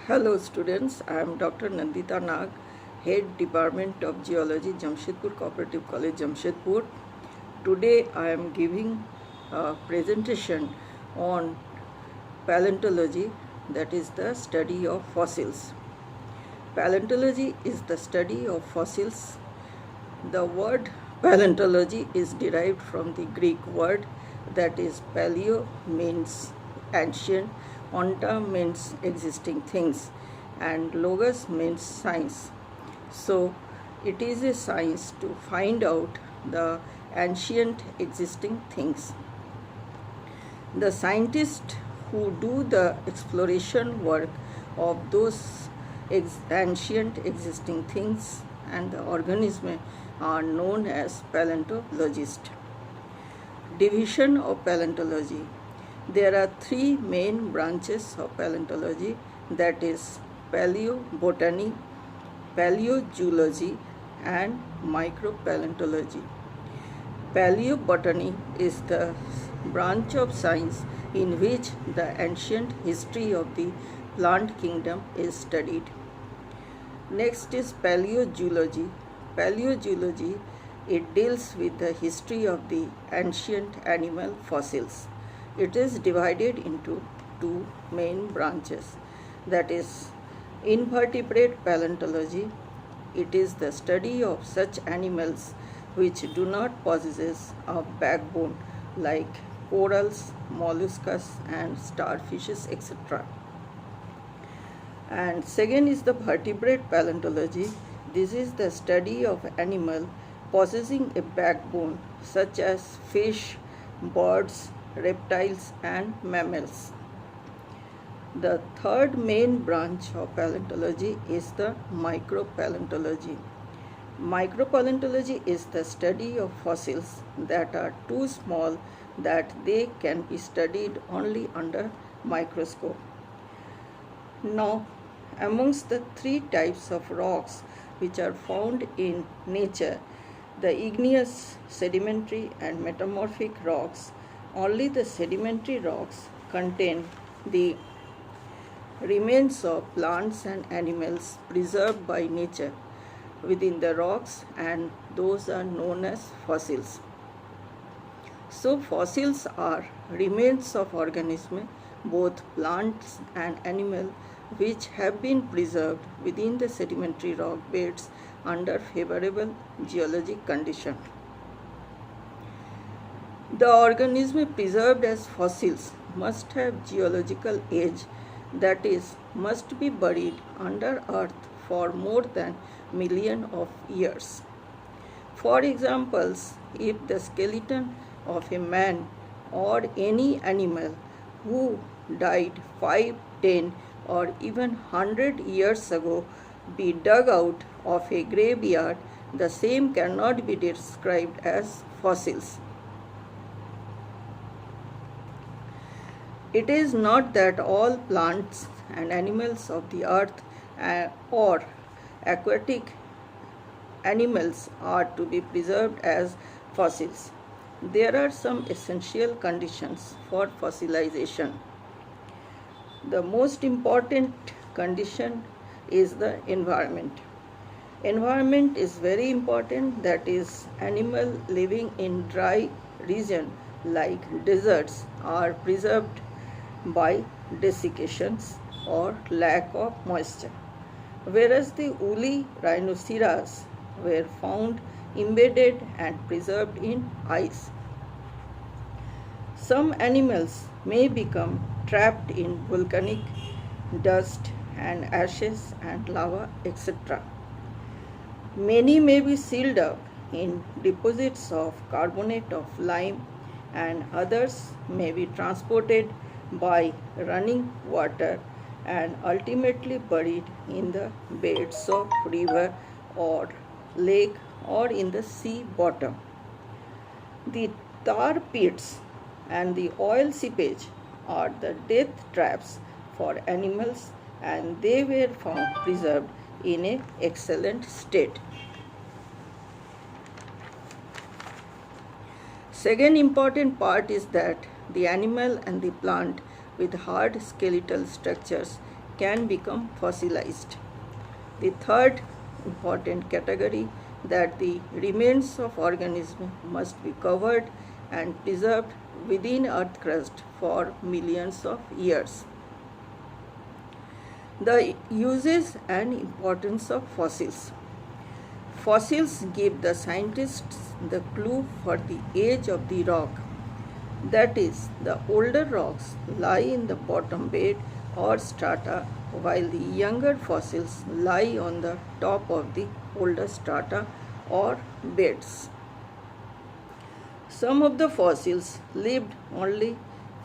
Hello students, I am Dr. Nandita Nag, Head Department of Geology, Jamshedpur Cooperative College, Jamshedpur. Today I am giving a presentation on paleontology, that is the study of fossils. Paleontology is the study of fossils. The word paleontology is derived from the Greek word that is paleo, means ancient, onta means existing things, and logos means science. So it is a science to find out the ancient existing things. The scientists who do the exploration work of those ancient existing things and the organisms are known as paleontologists. Division of paleontology. There are three main branches of paleontology, that is paleobotany, paleogeology and micropaleontology. Paleobotany is the branch of science in which the ancient history of the plant kingdom is studied. Next is paleogeology. Paleogeology, it deals with the history of the ancient animal fossils. It is divided into two main branches, that is invertebrate paleontology. It is the study of such animals which do not possess a backbone like corals, molluscs and starfishes, etc. And second is the vertebrate paleontology. This is the study of animal possessing a backbone such as fish, birds, reptiles and mammals. The third main branch of paleontology is the micropaleontology. Micropaleontology is the study of fossils that are too small that they can be studied only under microscope. Now, amongst the three types of rocks which are found in nature, the igneous, sedimentary and metamorphic rocks, only the sedimentary rocks contain the remains of plants and animals preserved by nature within the rocks, and those are known as fossils. So fossils are remains of organisms, both plants and animal, which have been preserved within the sedimentary rock beds under favorable geologic conditions. The organism preserved as fossils must have geological age, that is, must be buried under earth for more than million of years. For examples, if the skeleton of a man or any animal who died 5, 10 or even 100 years ago be dug out of a graveyard, the same cannot be described as fossils. It is not that all plants and animals of the earth or aquatic animals are to be preserved as fossils. There are some essential conditions for fossilization. The most important condition is the environment. Environment is very important, that is, animal living in dry region like deserts are preserved by desiccations or lack of moisture, whereas the woolly rhinoceros were found embedded and preserved in ice. Some animals may become trapped in volcanic dust and ashes and lava, etc. Many may be sealed up in deposits of carbonate of lime, and others may be transported by running water and ultimately buried in the beds of river or lake or in the sea bottom. The tar pits and the oil seepage are the death traps for animals, and they were found preserved in an excellent state. Second important part is that the animal and the plant with hard skeletal structures can become fossilized. The third important category, that the remains of organism must be covered and preserved within earth crust for millions of years. The uses and importance of fossils. Fossils give the scientists the clue for the age of the rock. That is, the older rocks lie in the bottom bed or strata, while the younger fossils lie on the top of the older strata or beds. Some of the fossils lived only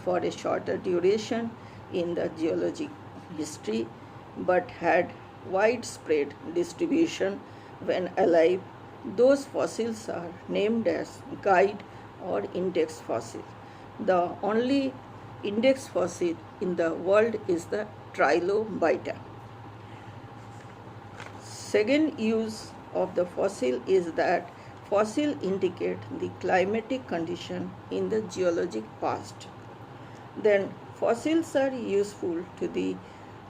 for a shorter duration in the geologic history but had widespread distribution when alive. Those fossils are named as guide or index fossil. The only index fossil in the world is the Trilobita. Second use of the fossil is that fossil indicate the climatic condition in the geologic past. Then fossils are useful to the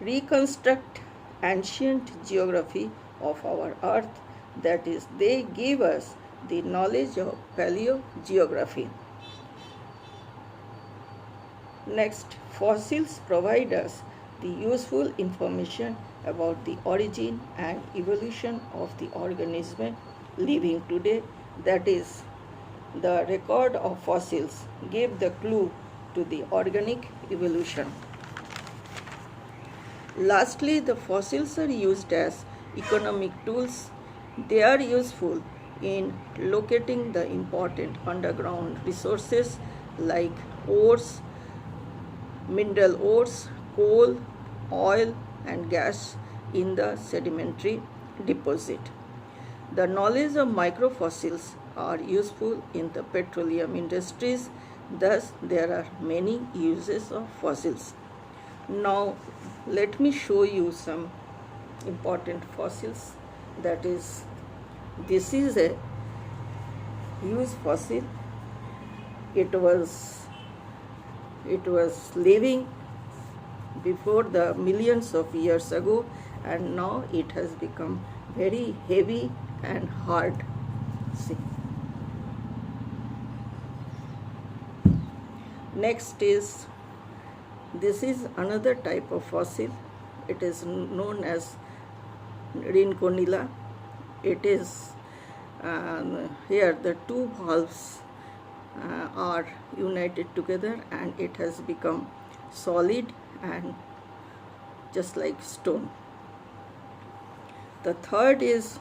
reconstruct ancient geography of our earth, that is, they give us the knowledge of paleogeography. Next, fossils provide us the useful information about the origin and evolution of the organism living today, that is, the record of fossils gave the clue to the organic evolution. Lastly, the fossils are used as economic tools. They are useful in locating the important underground resources like ores, mineral ores, coal, oil, and gas in the sedimentary deposit. The knowledge of microfossils are useful in the petroleum industries. Thus, there are many uses of fossils. Now, let me show you some important fossils. That is, this is a huge fossil. It was living before the millions of years ago, and now it has become very heavy and hard. See. Next is, this is another type of fossil. It is known as Rinconilla. It is here the two valves are united together and it has become solid and just like stone. The third is,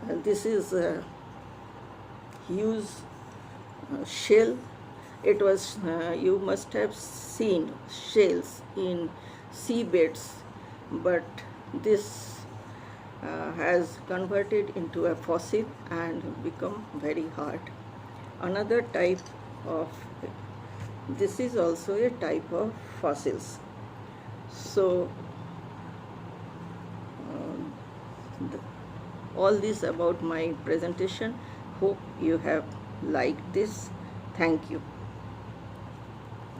this is a huge shell. It was, you must have seen shells in seabeds, but this has converted into a fossil and become very hard. Another type of, this is also a type of fossils. So all this about my presentation. Hope you have liked this. Thank you.